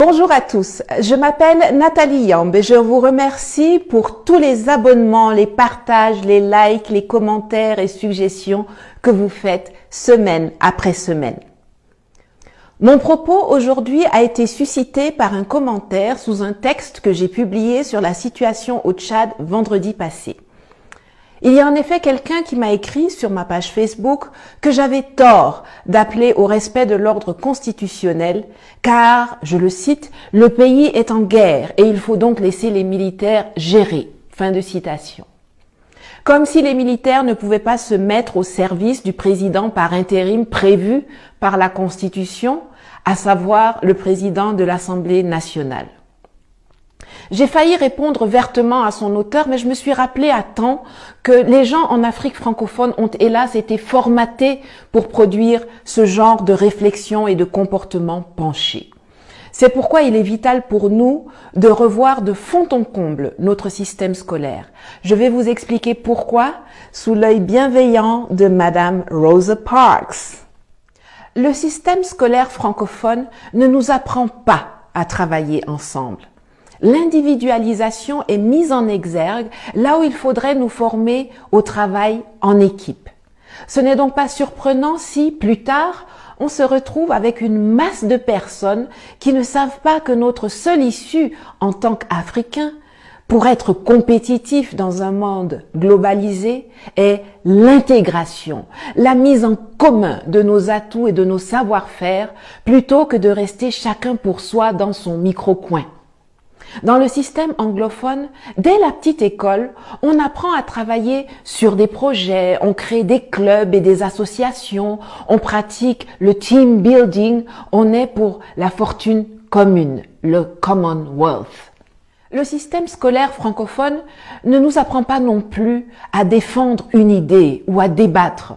Bonjour à tous, je m'appelle Nathalie Yamb et je vous remercie pour tous les abonnements, les partages, les likes, les commentaires et suggestions que vous faites semaine après semaine. Mon propos aujourd'hui a été suscité par un commentaire sous un texte que j'ai publié sur la situation au Tchad vendredi passé. Il y a en effet quelqu'un qui m'a écrit sur ma page Facebook que j'avais tort d'appeler au respect de l'ordre constitutionnel car, je le cite, « le pays est en guerre et il faut donc laisser les militaires gérer ». Fin de citation. Comme si les militaires ne pouvaient pas se mettre au service du président par intérim prévu par la Constitution, à savoir le président de l'Assemblée nationale. J'ai failli répondre vertement à son auteur, mais je me suis rappelé à temps que les gens en Afrique francophone ont hélas été formatés pour produire ce genre de réflexion et de comportement penché. C'est pourquoi il est vital pour nous de revoir de fond en comble notre système scolaire. Je vais vous expliquer pourquoi sous l'œil bienveillant de Madame Rosa Parks. Le système scolaire francophone ne nous apprend pas à travailler ensemble. L'individualisation est mise en exergue là où il faudrait nous former au travail en équipe. Ce n'est donc pas surprenant si, plus tard, on se retrouve avec une masse de personnes qui ne savent pas que notre seule issue en tant qu'Africains pour être compétitifs dans un monde globalisé est l'intégration, la mise en commun de nos atouts et de nos savoir-faire plutôt que de rester chacun pour soi dans son micro-coin. Dans le système anglophone, dès la petite école, on apprend à travailler sur des projets, on crée des clubs et des associations, on pratique le team building, on est pour la fortune commune, le Commonwealth. Le système scolaire francophone ne nous apprend pas non plus à défendre une idée ou à débattre.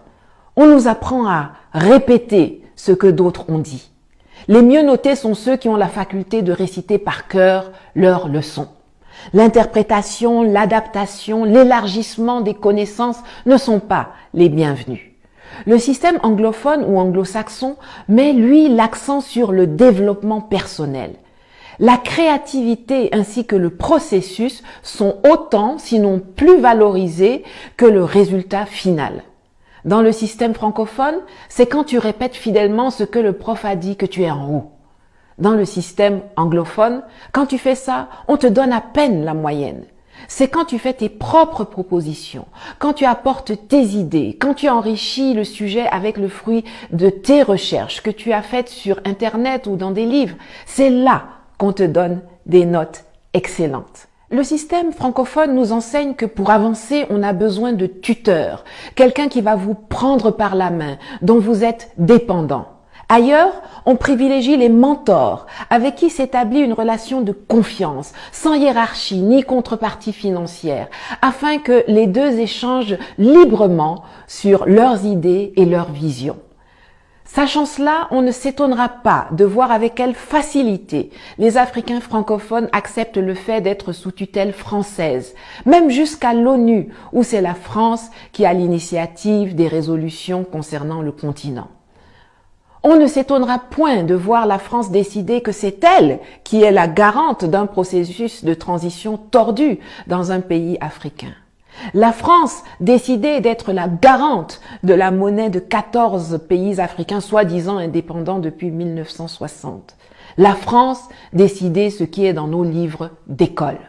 On nous apprend à répéter ce que d'autres ont dit. Les mieux notés sont ceux qui ont la faculté de réciter par cœur leurs leçons. L'interprétation, l'adaptation, l'élargissement des connaissances ne sont pas les bienvenus. Le système anglophone ou anglo-saxon met, lui, l'accent sur le développement personnel. La créativité ainsi que le processus sont autant, sinon plus valorisés que le résultat final. Dans le système francophone, c'est quand tu répètes fidèlement ce que le prof a dit que tu es en haut. Dans le système anglophone, quand tu fais ça, on te donne à peine la moyenne. C'est quand tu fais tes propres propositions, quand tu apportes tes idées, quand tu enrichis le sujet avec le fruit de tes recherches que tu as faites sur Internet ou dans des livres, c'est là qu'on te donne des notes excellentes. Le système francophone nous enseigne que pour avancer, on a besoin de tuteurs, quelqu'un qui va vous prendre par la main, dont vous êtes dépendant. Ailleurs, on privilégie les mentors, avec qui s'établit une relation de confiance, sans hiérarchie ni contrepartie financière, afin que les deux échangent librement sur leurs idées et leurs visions. Sachant cela, on ne s'étonnera pas de voir avec quelle facilité les Africains francophones acceptent le fait d'être sous tutelle française, même jusqu'à l'ONU, où c'est la France qui a l'initiative des résolutions concernant le continent. On ne s'étonnera point de voir la France décider que c'est elle qui est la garante d'un processus de transition tordu dans un pays africain. La France décidait d'être la garante de la monnaie de 14 pays africains soi-disant indépendants depuis 1960. La France décidait ce qui est dans nos livres d'école.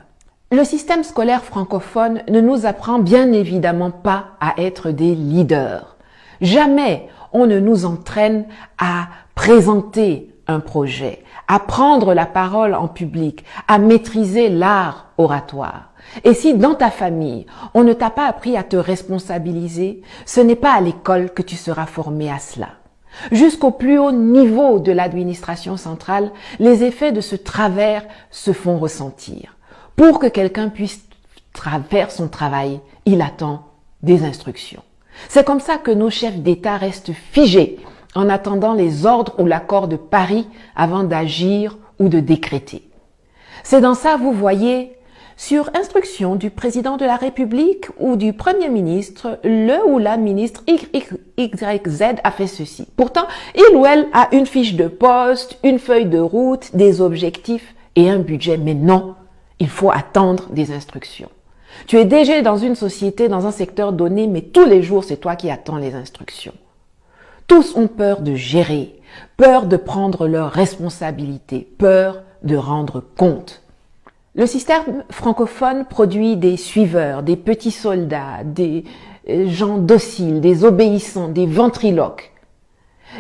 Le système scolaire francophone ne nous apprend bien évidemment pas à être des leaders. Jamais on ne nous entraîne à présenter un projet, à prendre la parole en public, à maîtriser l'art oratoire. Et si dans ta famille, on ne t'a pas appris à te responsabiliser, ce n'est pas à l'école que tu seras formé à cela. Jusqu'au plus haut niveau de l'administration centrale, les effets de ce travers se font ressentir. Pour que quelqu'un puisse faire son travail, il attend des instructions. C'est comme ça que nos chefs d'État restent figés en attendant les ordres ou l'accord de Paris avant d'agir ou de décréter. C'est dans ça, vous voyez, sur instruction du président de la République ou du Premier ministre, le ou la ministre XYZ a fait ceci. Pourtant, il ou elle a une fiche de poste, une feuille de route, des objectifs et un budget. Mais non, il faut attendre des instructions. Tu es déjà dans une société, dans un secteur donné, mais tous les jours, c'est toi qui attends les instructions. Tous ont peur de gérer, peur de prendre leurs responsabilités, peur de rendre compte. Le système francophone produit des suiveurs, des petits soldats, des gens dociles, des obéissants, des ventriloques.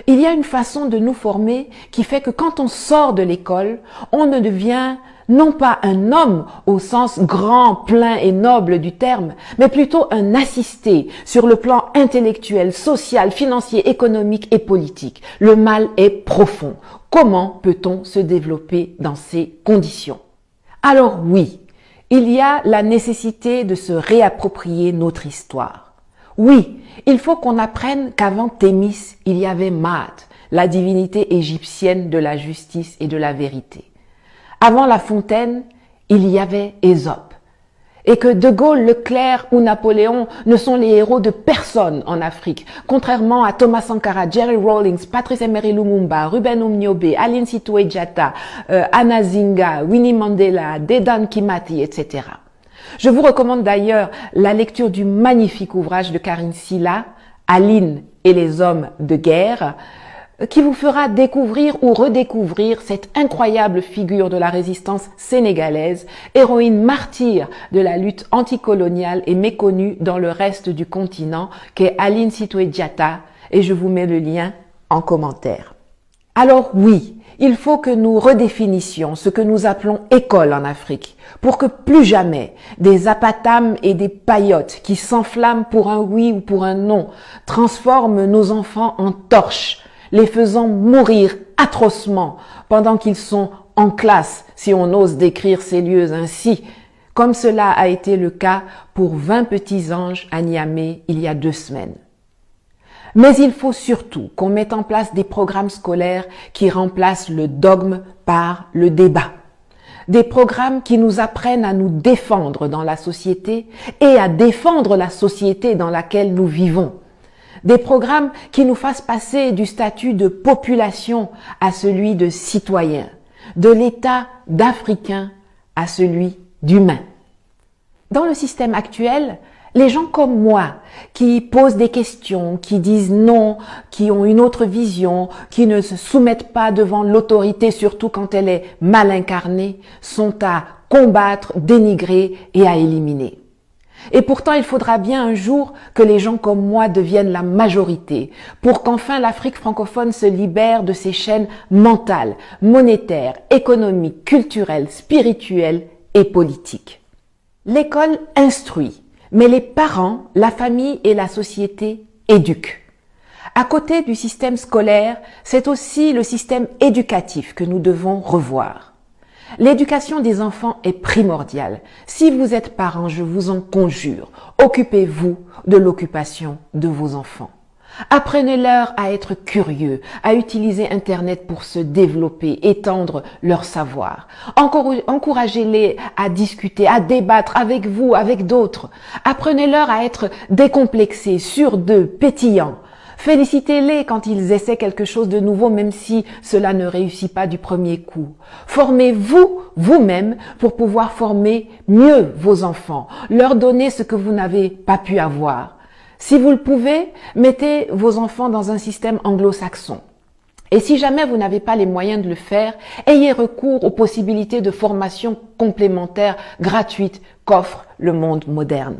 Il y a une façon de nous former qui fait que quand on sort de l'école, on ne devient non pas un homme au sens grand, plein et noble du terme, mais plutôt un assisté sur le plan intellectuel, social, financier, économique et politique. Le mal est profond. Comment peut-on se développer dans ces conditions? Alors oui, il y a la nécessité de se réapproprier notre histoire. Oui, il faut qu'on apprenne qu'avant Thémis, il y avait Maat, la divinité égyptienne de la justice et de la vérité. Avant La Fontaine, il y avait Ésope. Et que De Gaulle, Leclerc ou Napoléon ne sont les héros de personne en Afrique, contrairement à Thomas Sankara, Jerry Rawlings, Patrice Emery Lumumba, Ruben Umniobe, Aline Sitoé Diatta, Anna Zinga, Winnie Mandela, Dedan Kimati, etc. Je vous recommande d'ailleurs la lecture du magnifique ouvrage de Karine Silla, Aline et les hommes de guerre, qui vous fera découvrir ou redécouvrir cette incroyable figure de la résistance sénégalaise, héroïne martyre de la lutte anticoloniale et méconnue dans le reste du continent, qu'est Aline Sitoé Diatta, et je vous mets le lien en commentaire. Alors oui, il faut que nous redéfinissions ce que nous appelons école en Afrique, pour que plus jamais des apatames et des paillotes qui s'enflamment pour un oui ou pour un non transforment nos enfants en torches, les faisant mourir atrocement pendant qu'ils sont en classe, si on ose décrire ces lieux ainsi, comme cela a été le cas pour 20 petits anges à Niamey il y a 2 semaines. Mais il faut surtout qu'on mette en place des programmes scolaires qui remplacent le dogme par le débat. Des programmes qui nous apprennent à nous défendre dans la société et à défendre la société dans laquelle nous vivons. Des programmes qui nous fassent passer du statut de population à celui de citoyen, de l'état d'Africain à celui d'humain. Dans le système actuel, les gens comme moi, qui posent des questions, qui disent non, qui ont une autre vision, qui ne se soumettent pas devant l'autorité, surtout quand elle est mal incarnée, sont à combattre, dénigrer et à éliminer. Et pourtant, il faudra bien un jour que les gens comme moi deviennent la majorité pour qu'enfin l'Afrique francophone se libère de ses chaînes mentales, monétaires, économiques, culturelles, spirituelles et politiques. L'école instruit, mais les parents, la famille et la société éduquent. À côté du système scolaire, c'est aussi le système éducatif que nous devons revoir. L'éducation des enfants est primordiale. Si vous êtes parents, je vous en conjure, occupez-vous de l'occupation de vos enfants. Apprenez-leur à être curieux, à utiliser Internet pour se développer, étendre leur savoir. Encouragez-les à discuter, à débattre avec vous, avec d'autres. Apprenez-leur à être décomplexés, sûrs d'eux, pétillants. Félicitez-les quand ils essaient quelque chose de nouveau, même si cela ne réussit pas du premier coup. Formez-vous vous-même pour pouvoir former mieux vos enfants, leur donner ce que vous n'avez pas pu avoir. Si vous le pouvez, mettez vos enfants dans un système anglo-saxon. Et si jamais vous n'avez pas les moyens de le faire, ayez recours aux possibilités de formation complémentaires gratuites qu'offre le monde moderne.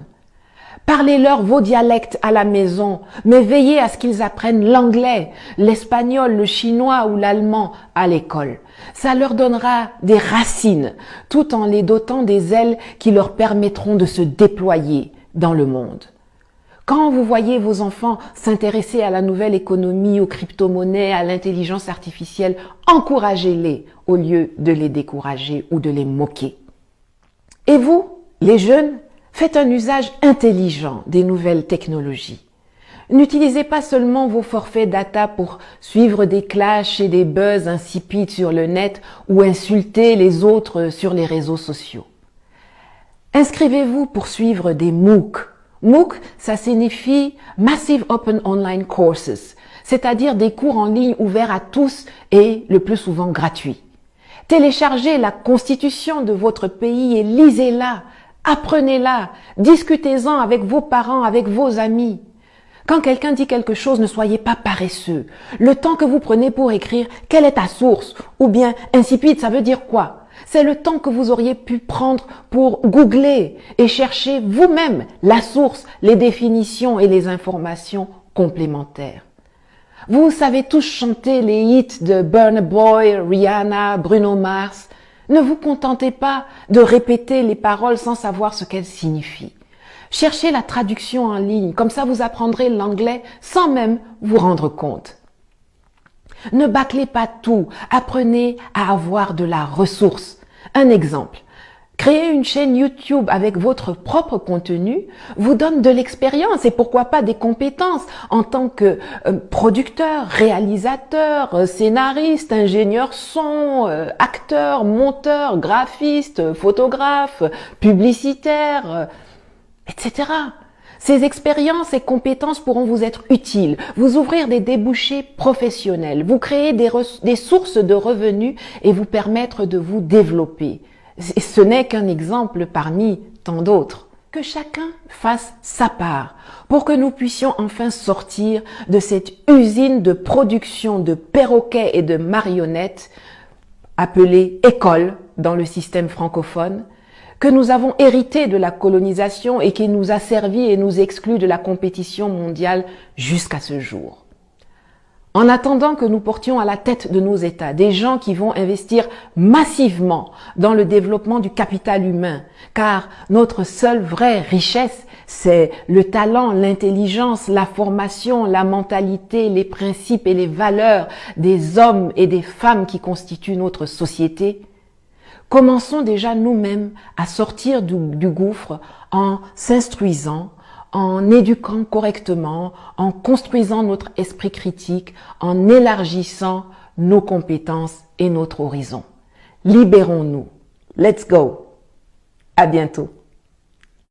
Parlez-leur vos dialectes à la maison, mais veillez à ce qu'ils apprennent l'anglais, l'espagnol, le chinois ou l'allemand à l'école. Ça leur donnera des racines, tout en les dotant des ailes qui leur permettront de se déployer dans le monde. Quand vous voyez vos enfants s'intéresser à la nouvelle économie, aux crypto-monnaies, à l'intelligence artificielle, encouragez-les au lieu de les décourager ou de les moquer. Et vous, les jeunes, faites un usage intelligent des nouvelles technologies. N'utilisez pas seulement vos forfaits data pour suivre des clashs et des buzz insipides sur le net ou insulter les autres sur les réseaux sociaux. Inscrivez-vous pour suivre des MOOC. MOOC, ça signifie Massive Open Online Courses, c'est-à-dire des cours en ligne ouverts à tous et le plus souvent gratuits. Téléchargez la constitution de votre pays et lisez-la, apprenez-la, discutez-en avec vos parents, avec vos amis. Quand quelqu'un dit quelque chose, ne soyez pas paresseux. Le temps que vous prenez pour écrire « quelle est ta source ?» ou bien « insipide, ça veut dire quoi ?» C'est le temps que vous auriez pu prendre pour googler et chercher vous-même la source, les définitions et les informations complémentaires. Vous savez tous chanter les hits de Burna Boy, Rihanna, Bruno Mars. Ne vous contentez pas de répéter les paroles sans savoir ce qu'elles signifient. Cherchez la traduction en ligne, comme ça vous apprendrez l'anglais sans même vous rendre compte. Ne bâclez pas tout, apprenez à avoir de la ressource. Un exemple, créer une chaîne YouTube avec votre propre contenu vous donne de l'expérience et pourquoi pas des compétences en tant que producteur, réalisateur, scénariste, ingénieur son, acteur, monteur, graphiste, photographe, publicitaire, etc. Ces expériences et compétences pourront vous être utiles, vous ouvrir des débouchés professionnels, vous créer des sources de revenus et vous permettre de vous développer. Ce n'est qu'un exemple parmi tant d'autres. Que chacun fasse sa part pour que nous puissions enfin sortir de cette usine de production de perroquets et de marionnettes appelée école dans le système francophone, que nous avons hérité de la colonisation et qui nous a servi et nous exclut de la compétition mondiale jusqu'à ce jour. En attendant que nous portions à la tête de nos États des gens qui vont investir massivement dans le développement du capital humain, car notre seule vraie richesse, c'est le talent, l'intelligence, la formation, la mentalité, les principes et les valeurs des hommes et des femmes qui constituent notre société. Commençons déjà nous-mêmes à sortir du gouffre en s'instruisant, en éduquant correctement, en construisant notre esprit critique, en élargissant nos compétences et notre horizon. Libérons-nous. Let's go. À bientôt.